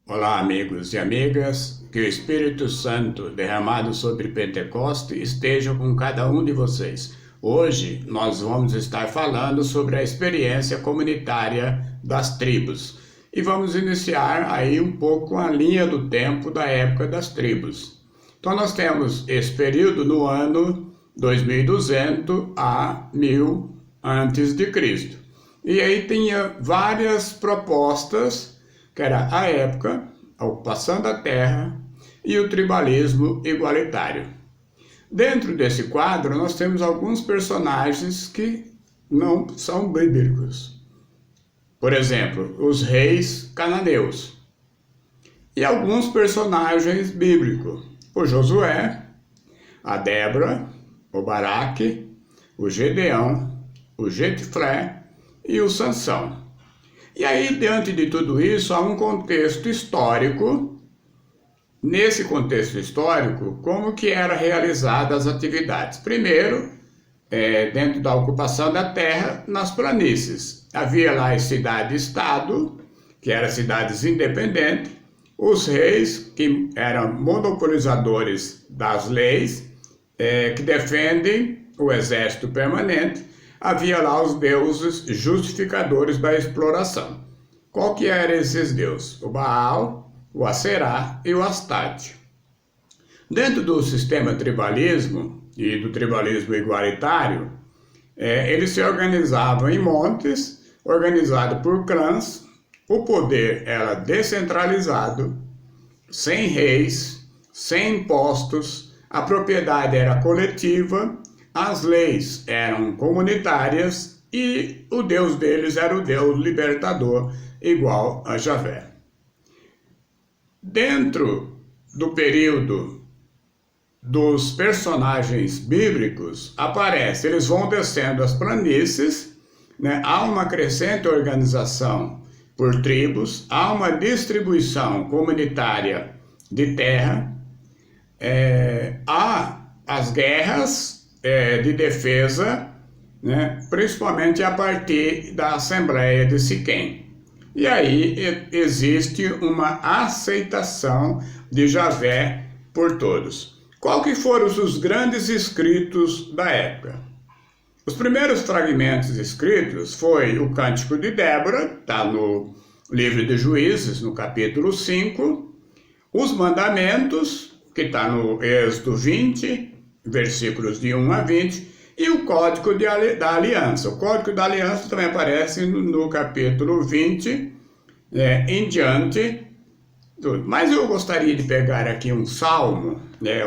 Olá, amigos e amigas, que o Espírito Santo derramado sobre Pentecoste esteja com cada um de vocês. Hoje nós vamos estar falando sobre a experiência comunitária das tribos e vamos iniciar aí um pouco a linha do tempo da época das tribos. Então nós temos esse período no ano 2200 a 1000 antes de Cristo. E aí tinha várias propostas que era a época, a ocupação da terra e o tribalismo igualitário. Dentro desse quadro, nós temos alguns personagens que não são bíblicos. Por exemplo, os reis cananeus. E alguns personagens bíblicos. O Josué, a Débora, o Baraque, o Gedeão, o Jefté e o Sansão. E aí, diante de tudo isso, há um contexto histórico. Nesse contexto histórico, como que eram realizadas as atividades? Primeiro, dentro da ocupação da terra, nas planícies. Havia lá as cidades-estado, que eram cidades independentes, os reis, que eram monopolizadores das leis, que defendem o exército permanente. Havia lá os deuses justificadores da exploração. Qual que eram esses deuses? O Baal, o Aserá e o Astarte. Dentro do sistema tribalismo e do tribalismo igualitário, eles se organizavam em montes, organizados por clãs. O poder era descentralizado, sem reis, sem impostos, a propriedade era coletiva, as leis eram comunitárias e o Deus deles era o Deus libertador, igual a Javé. Dentro do período dos personagens bíblicos, eles vão descendo as planícies, né? Há uma crescente organização por tribos, há uma distribuição comunitária de terra, há as guerras de defesa, né, principalmente a partir da Assembleia de Siquém. E aí existe uma aceitação de Javé por todos. Qual que foram os grandes escritos da época? Os primeiros fragmentos escritos foi o Cântico de Débora, está no livro de Juízes, no capítulo 5, os Mandamentos, que está no Êxodo 20, versículos de 1 a 20, e o Código da Aliança. O Código da Aliança também aparece no capítulo 20, em diante. Mas eu gostaria de pegar aqui um salmo,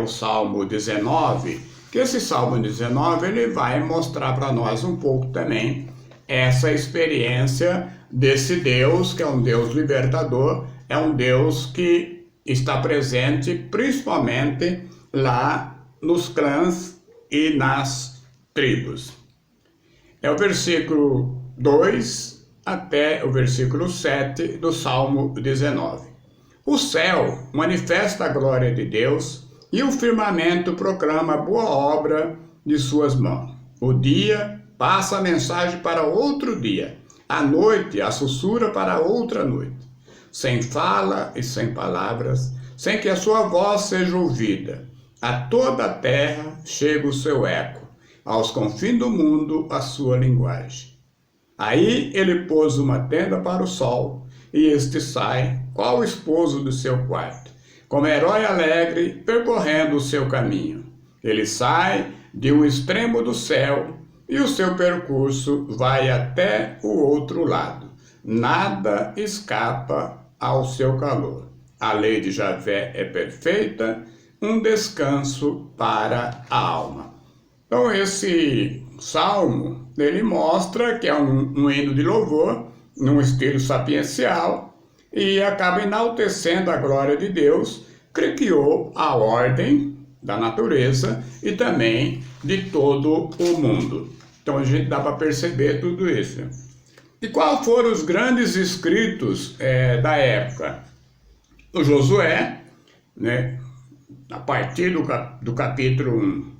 o Salmo 19, que esse Salmo 19 ele vai mostrar para nós um pouco também essa experiência desse Deus, que é um Deus libertador, é um Deus que está presente principalmente lá nos clãs e nas tribos. É o versículo 2 até o versículo 7 do Salmo 19. O céu manifesta a glória de Deus e o firmamento proclama a boa obra de suas mãos. O dia passa a mensagem para outro dia, a noite a sussurra para outra noite. Sem fala e sem palavras, sem que a sua voz seja ouvida. A toda a terra chega o seu eco, aos confins do mundo a sua linguagem. Aí ele pôs uma tenda para o sol, e este sai, qual o esposo do seu quarto, como herói alegre, percorrendo o seu caminho. Ele sai de um extremo do céu, e o seu percurso vai até o outro lado. Nada escapa ao seu calor. A lei de Javé é perfeita, um descanso para a alma. Então esse salmo, ele mostra que é um hino de louvor, num estilo sapiencial, e acaba enaltecendo a glória de Deus, que criou a ordem da natureza e também de todo o mundo. Então a gente dá para perceber tudo isso. E quais foram os grandes escritos da época? O Josué, né? A partir do capítulo 1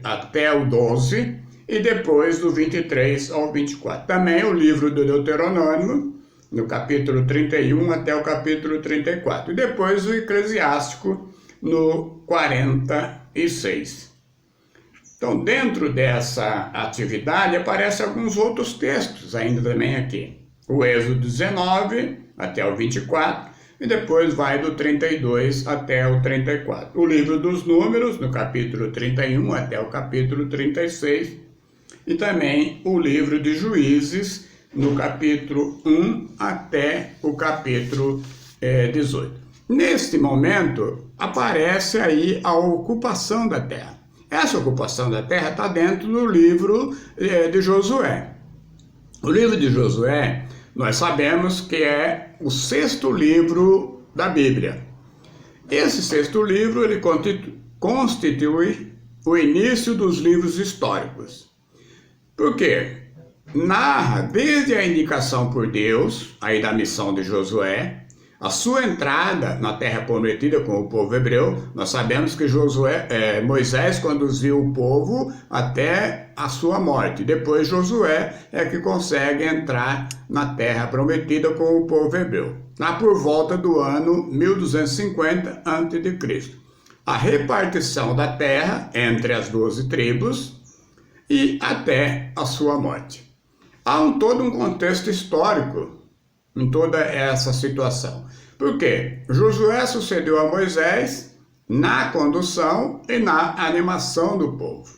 até o 12, e depois do 23 ao 24. Também o livro do Deuteronômio, no capítulo 31 até o capítulo 34. E depois o Eclesiástico, no 46. Então, dentro dessa atividade, aparecem alguns outros textos ainda também aqui. O Êxodo 19 até o 24, e depois vai do 32 até o 34. O livro dos Números, no capítulo 31 até o capítulo 36, e também o livro de Juízes, no capítulo 1 até o capítulo 18. Neste momento, aparece aí a ocupação da terra. Essa ocupação da terra está dentro do livro de Josué. O livro de Josué, nós sabemos que é o 6º livro da Bíblia. Esse 6º livro, ele constitui o início dos livros históricos. Por quê? Narra desde a indicação por Deus, aí da missão de Josué, a sua entrada na terra prometida com o povo hebreu. Nós sabemos que Moisés conduziu o povo até a sua morte. Depois Josué é que consegue entrar na terra prometida com o povo hebreu, lá por volta do ano 1250 a.C. A repartição da terra entre as 12 tribos e até a sua morte. Há todo um contexto histórico em toda essa situação. Por quê? Josué sucedeu a Moisés na condução e na animação do povo.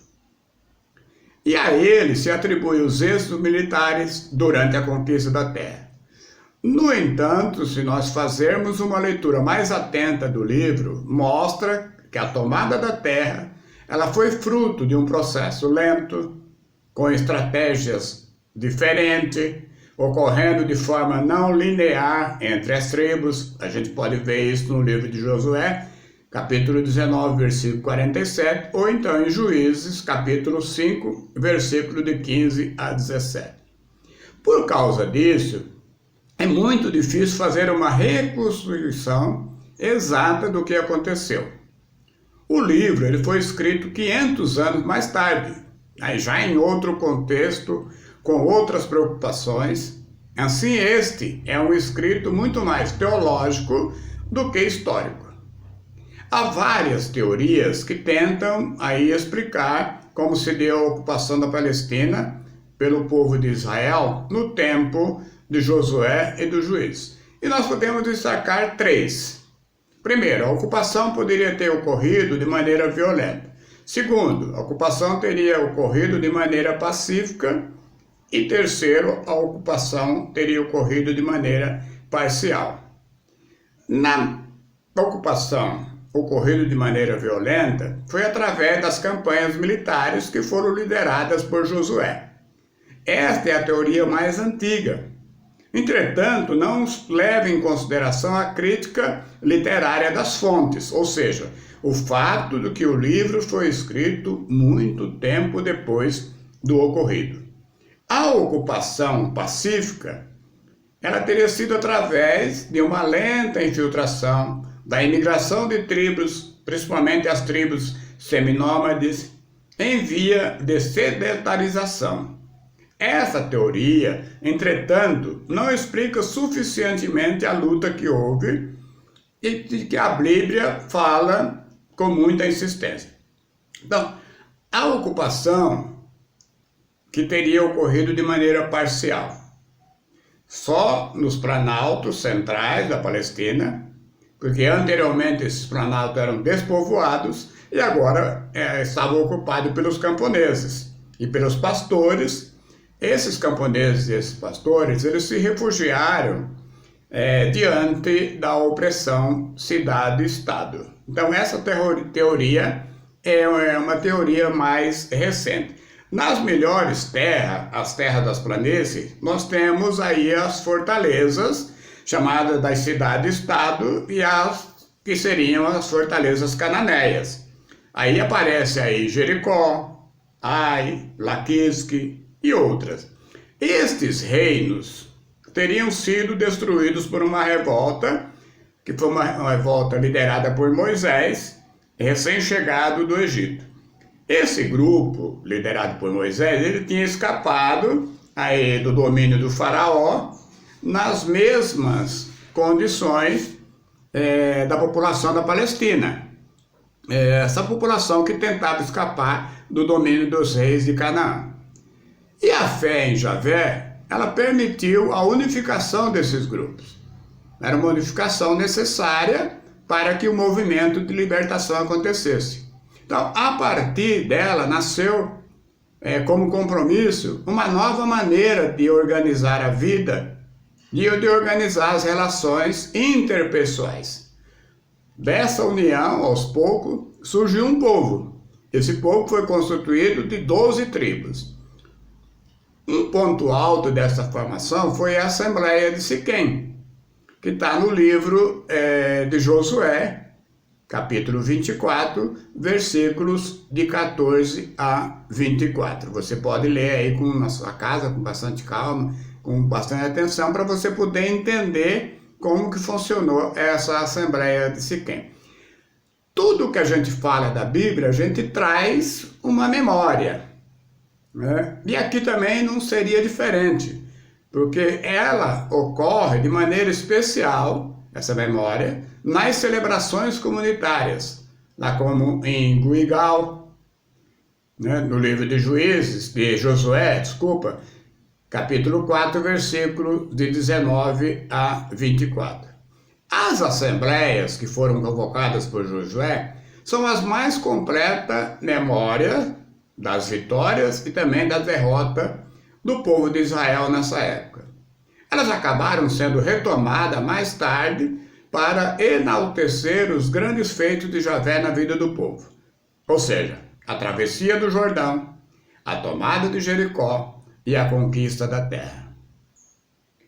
E a ele se atribui os êxitos militares durante a conquista da terra. No entanto, se nós fazermos uma leitura mais atenta do livro, mostra que a tomada da terra, ela foi fruto de um processo lento, com estratégias diferentes, ocorrendo de forma não linear entre as tribos. A gente pode ver isso no livro de Josué, capítulo 19, versículo 47, ou então em Juízes, capítulo 5, versículo de 15 a 17. Por causa disso, é muito difícil fazer uma reconstrução exata do que aconteceu. O livro ele foi escrito 500 anos mais tarde, já em outro contexto, com outras preocupações. Assim, este é um escrito muito mais teológico do que histórico. Há várias teorias que tentam aí explicar como se deu a ocupação da Palestina pelo povo de Israel no tempo de Josué e dos Juízes. E nós podemos destacar 3. Primeiro, a ocupação poderia ter ocorrido de maneira violenta. Segundo, a ocupação teria ocorrido de maneira pacífica. E terceiro, a ocupação teria ocorrido de maneira parcial. Na ocupação ocorrida de maneira violenta, foi através das campanhas militares que foram lideradas por Josué. Esta é a teoria mais antiga. Entretanto, não leva em consideração a crítica literária das fontes, ou seja, o fato de que o livro foi escrito muito tempo depois do ocorrido. A ocupação pacífica, ela teria sido através de uma lenta infiltração da imigração de tribos, principalmente as tribos seminômades, em via de sedentarização. Essa teoria, entretanto, não explica suficientemente a luta que houve e de que a Bíblia fala com muita insistência. Então, a ocupação que teria ocorrido de maneira parcial, só nos planaltos centrais da Palestina, porque anteriormente esses planaltos eram despovoados e agora estavam ocupados pelos camponeses e pelos pastores. Esses camponeses e esses pastores, eles se refugiaram diante da opressão cidade-estado. Então essa teoria é uma teoria mais recente. Nas melhores terras, as terras das planícies, nós temos aí as fortalezas, chamadas das cidades-estado, e as que seriam as fortalezas cananeias. Aí aparece aí Jericó, Ai, Laquisque e outras. Estes reinos teriam sido destruídos por uma revolta, que foi uma revolta liderada por Moisés, recém-chegado do Egito. Esse grupo, liderado por Moisés, ele tinha escapado aí do domínio do faraó, nas mesmas condições da população da Palestina. Essa população que tentava escapar do domínio dos reis de Canaã. E a fé em Javé, ela permitiu a unificação desses grupos. Era uma unificação necessária para que o movimento de libertação acontecesse. Então, a partir dela, nasceu como compromisso uma nova maneira de organizar a vida e de organizar as relações interpessoais. Dessa união, aos poucos, surgiu um povo. Esse povo foi constituído de 12 tribos. Um ponto alto dessa formação foi a Assembleia de Siquém, que está no livro de Josué, capítulo 24, versículos de 14 a 24. Você pode ler aí na sua casa, com bastante calma, com bastante atenção, para você poder entender como que funcionou essa Assembleia de Siquém. Tudo que a gente fala da Bíblia, a gente traz uma memória, né? E aqui também não seria diferente, porque ela ocorre de maneira especial, essa memória, nas celebrações comunitárias, lá como em Guigal, né? No livro de Josué, capítulo 4, versículo de 19 a 24. As assembleias que foram convocadas por Josué são as mais completas memórias das vitórias e também da derrota do povo de Israel nessa época. Elas acabaram sendo retomadas mais tarde para enaltecer os grandes feitos de Javé na vida do povo. Ou seja, a travessia do Jordão, a tomada de Jericó e a conquista da terra.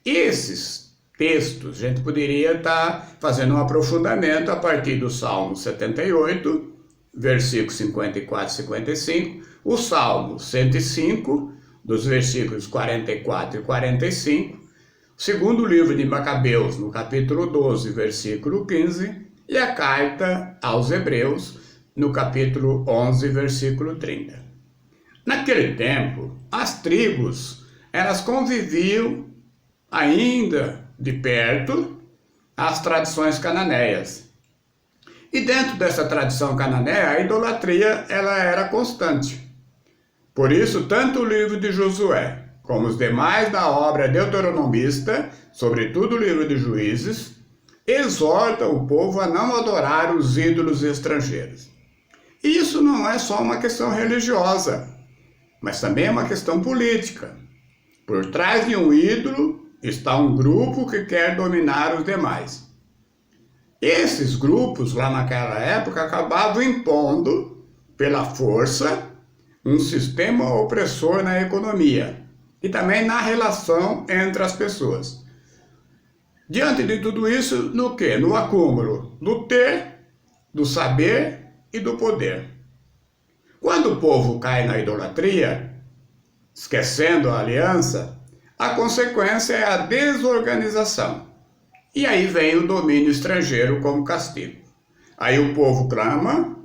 Esses textos, a gente poderia estar fazendo um aprofundamento a partir do Salmo 78, versículos 54 e 55, o Salmo 105, dos versículos 44 e 45, o segundo livro de Macabeus, no capítulo 12, versículo 15, e a carta aos Hebreus, no capítulo 11, versículo 30. Naquele tempo, as tribos, elas conviviam ainda de perto às tradições cananeias. E dentro dessa tradição cananeia, a idolatria ela era constante. Por isso, tanto o livro de Josué, como os demais da obra deuteronomista, sobretudo o livro de Juízes, exortam o povo a não adorar os ídolos estrangeiros. E isso não é só uma questão religiosa, mas também é uma questão política. Por trás de um ídolo está um grupo que quer dominar os demais. Esses grupos, lá naquela época, acabavam impondo, pela força, um sistema opressor na economia e também na relação entre as pessoas. Diante de tudo isso, no quê? No acúmulo do ter, do saber e do poder. Quando o povo cai na idolatria, esquecendo a aliança, a consequência é a desorganização. E aí vem o domínio estrangeiro como castigo. Aí o povo clama,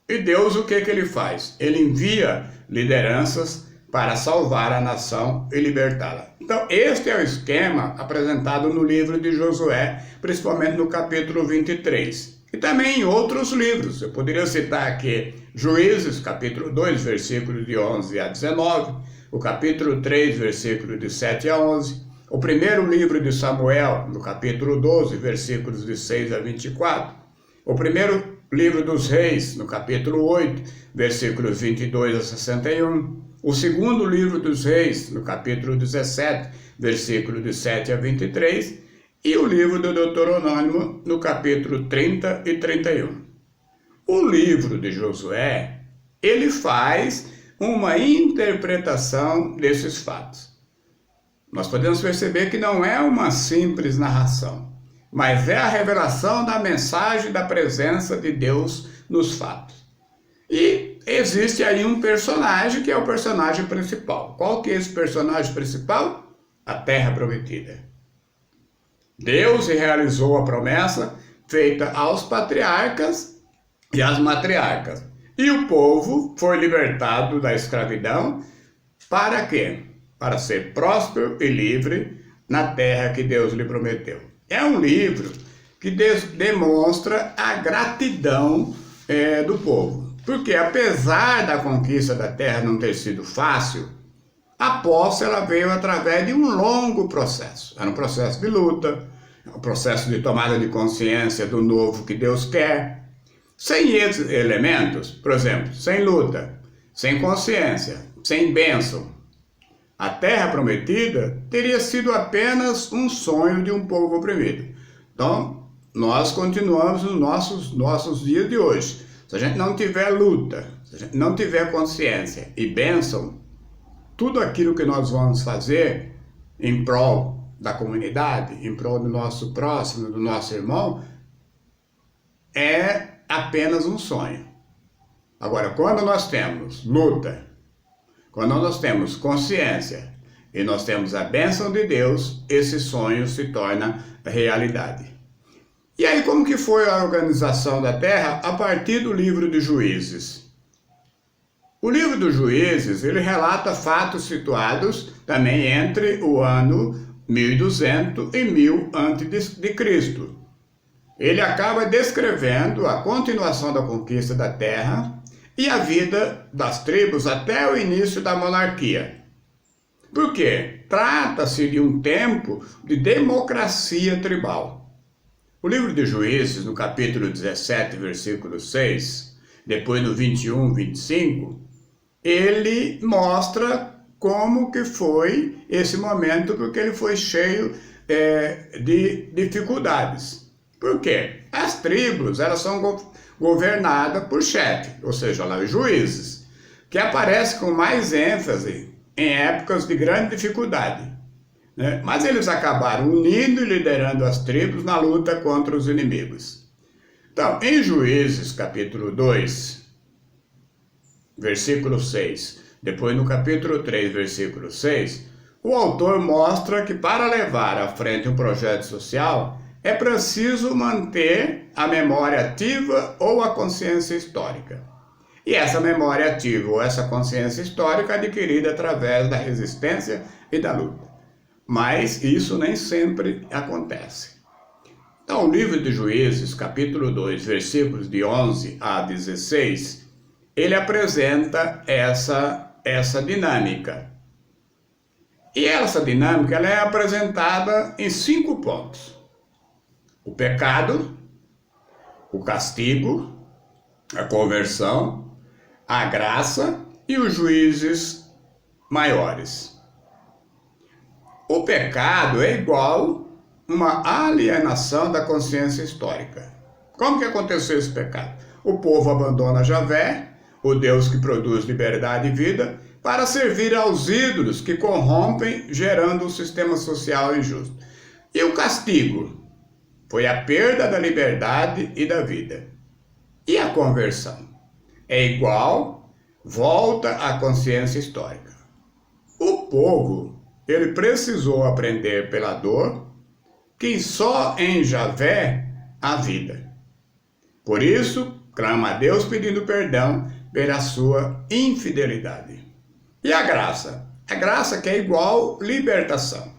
e Deus o que ele faz? Ele envia lideranças para salvar a nação e libertá-la. Então, este é o esquema apresentado no livro de Josué, principalmente no capítulo 23. E também em outros livros. Eu poderia citar aqui Juízes, capítulo 2, versículos de 11 a 19, o capítulo 3, versículos de 7 a 11, o primeiro livro de Samuel, no capítulo 12, versículos de 6 a 24, o primeiro livro dos Reis, no capítulo 8, versículos 22 a 61, o segundo livro dos Reis, no capítulo 17, versículos de 7 a 23, e o livro do Deuteronômio, no capítulo 30 e 31. O livro de Josué, ele faz uma interpretação desses fatos. Nós podemos perceber que não é uma simples narração, mas é a revelação da mensagem da presença de Deus nos fatos. E existe aí um personagem que é o personagem principal. Qual que é esse personagem principal? A terra prometida. Deus realizou a promessa feita aos patriarcas e às matriarcas. E o povo foi libertado da escravidão para quê? Para ser próspero e livre na terra que Deus lhe prometeu. É um livro que demonstra a gratidão do povo. Porque apesar da conquista da terra não ter sido fácil, a posse ela veio através de um longo processo. Era um processo de luta, um processo de tomada de consciência do novo que Deus quer. Sem esses elementos, por exemplo, sem luta, sem consciência, sem bênção, a terra prometida teria sido apenas um sonho de um povo oprimido. Então, nós continuamos nos nossos dias de hoje. Se a gente não tiver luta, se a gente não tiver consciência e bênção, tudo aquilo que nós vamos fazer em prol da comunidade, em prol do nosso próximo, do nosso irmão, é apenas um sonho. Agora, quando nós temos luta, quando nós temos consciência e nós temos a bênção de Deus, esse sonho se torna realidade. E aí, como que foi a organização da terra a partir do livro de Juízes? O livro dos Juízes, ele relata fatos situados também entre o ano 1200 e 1000 a.C. Ele acaba descrevendo a continuação da conquista da terra e a vida das tribos até o início da monarquia. Por quê? Trata-se de um tempo de democracia tribal. O livro de Juízes, no capítulo 17, versículo 6, depois no 21, 25, ele mostra como que foi esse momento, porque ele foi cheio de dificuldades. Por quê? As tribos, elas são governadas por chefe, ou seja, lá os juízes, que aparece com mais ênfase em épocas de grande dificuldade. Mas eles acabaram unindo e liderando as tribos na luta contra os inimigos. Então, em Juízes, capítulo 2, versículo 6, depois no capítulo 3, versículo 6, o autor mostra que para levar à frente um projeto social, é preciso manter a memória ativa ou a consciência histórica. E essa memória ativa ou essa consciência histórica é adquirida através da resistência e da luta. Mas isso nem sempre acontece. Então, o livro de Juízes, capítulo 2, versículos de 11 a 16, ele apresenta essa dinâmica. E essa dinâmica ela é apresentada em 5 pontos. O pecado, o castigo, a conversão, a graça e os juízes maiores. O pecado é igual uma alienação da consciência histórica. Como que aconteceu esse pecado? O povo abandona Javé, o Deus que produz liberdade e vida, para servir aos ídolos que corrompem, gerando um sistema social injusto. E o castigo foi a perda da liberdade e da vida. E a conversão? É igual, volta à consciência histórica. O povo, ele precisou aprender pela dor que só em Javé há vida. Por isso, clama a Deus pedindo perdão pela sua infidelidade. E a graça? A graça que é igual libertação.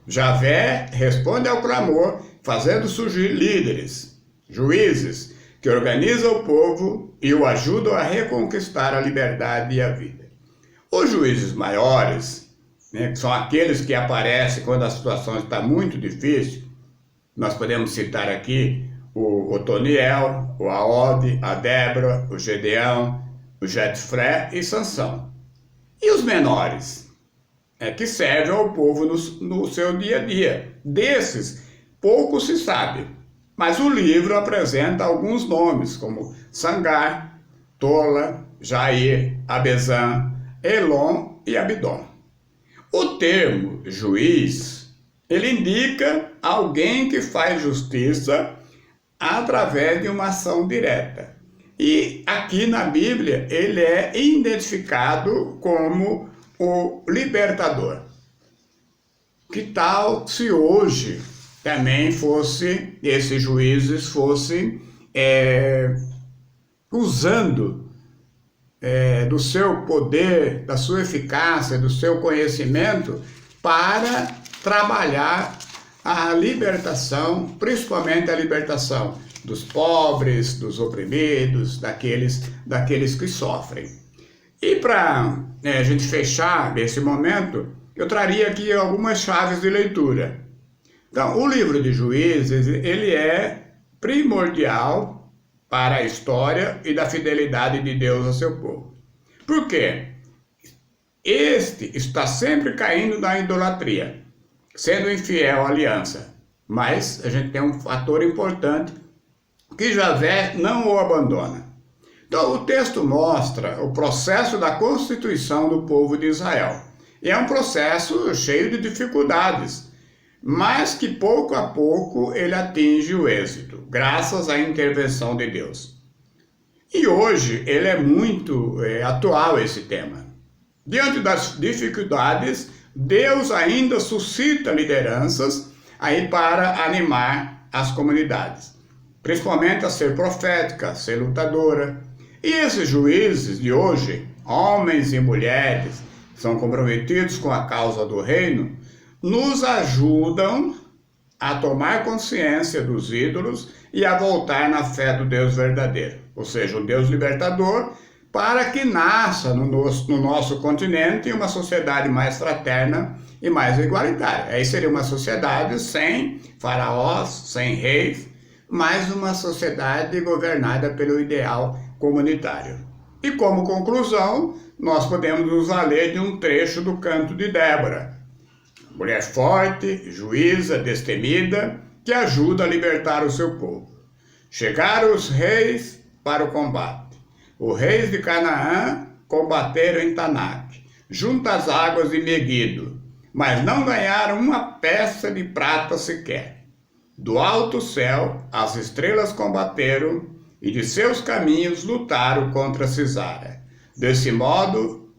Javé responde ao clamor, fazendo surgir líderes, juízes, que organizam o povo e o ajudam a reconquistar a liberdade e a vida. Os juízes maiores, que são aqueles que aparecem quando a situação está muito difícil, nós podemos citar aqui o Otoniel, o Aode, a Débora, o Gedeão, o Jetfré e Sansão. E os menores, que servem ao povo no seu dia a dia. Desses, pouco se sabe, mas o livro apresenta alguns nomes, como Sangar, Tola, Jair, Abezã, Elon e Abidom. O termo juiz, ele indica alguém que faz justiça através de uma ação direta. E aqui na Bíblia ele é identificado como o libertador. Que tal se hoje também esses juízes fossem usando do seu poder, da sua eficácia, do seu conhecimento para trabalhar a libertação, principalmente a libertação dos pobres, dos oprimidos, daqueles que sofrem. E para a gente fechar nesse momento, eu traria aqui algumas chaves de leitura. Então, o livro de Juízes, ele é primordial para a história e da fidelidade de Deus ao seu povo. Por quê? Este está sempre caindo na idolatria, sendo infiel à aliança. Mas a gente tem um fator importante, que Javé não o abandona. Então, o texto mostra o processo da constituição do povo de Israel. E é um processo cheio de dificuldades, mas que pouco a pouco ele atinge o êxito, graças à intervenção de Deus. E hoje ele é muito atual, esse tema. Diante das dificuldades, Deus ainda suscita lideranças aí para animar as comunidades, principalmente a ser profética, a ser lutadora. E esses juízes de hoje, homens e mulheres, são comprometidos com a causa do reino, nos ajudam a tomar consciência dos ídolos e a voltar na fé do Deus verdadeiro, ou seja, o Deus libertador, para que nasça no nosso continente uma sociedade mais fraterna e mais igualitária. Aí seria uma sociedade sem faraós, sem reis, mas uma sociedade governada pelo ideal comunitário. E como conclusão, nós podemos nos valer de um trecho do Canto de Débora. Mulher forte, juíza, destemida, que ajuda a libertar o seu povo. Chegaram os reis para o combate. Os reis de Canaã combateram em Tanak, junto às águas de Meguido, mas não ganharam uma peça de prata sequer. Do alto céu, as estrelas combateram e de seus caminhos lutaram contra Sisara. Desse modo,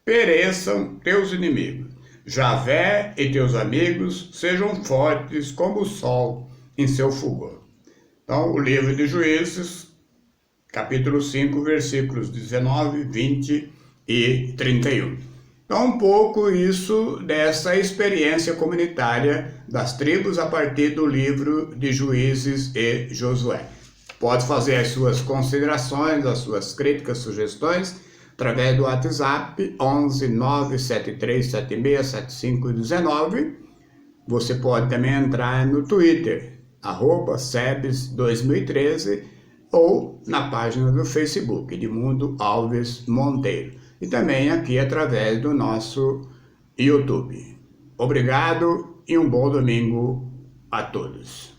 pereçam teus inimigos. Javé e teus amigos sejam fortes como o sol em seu fulgor. Então, o livro de Juízes, capítulo 5, versículos 19, 20 e 31. Então, um pouco isso dessa experiência comunitária das tribos a partir do livro de Juízes e Josué. Pode fazer as suas considerações, as suas críticas, sugestões, através do WhatsApp 11 973 76 75 19. Você pode também entrar no Twitter, @sebes2013, ou na página do Facebook, Edmundo Alves Monteiro. E também aqui através do nosso YouTube. Obrigado e um bom domingo a todos.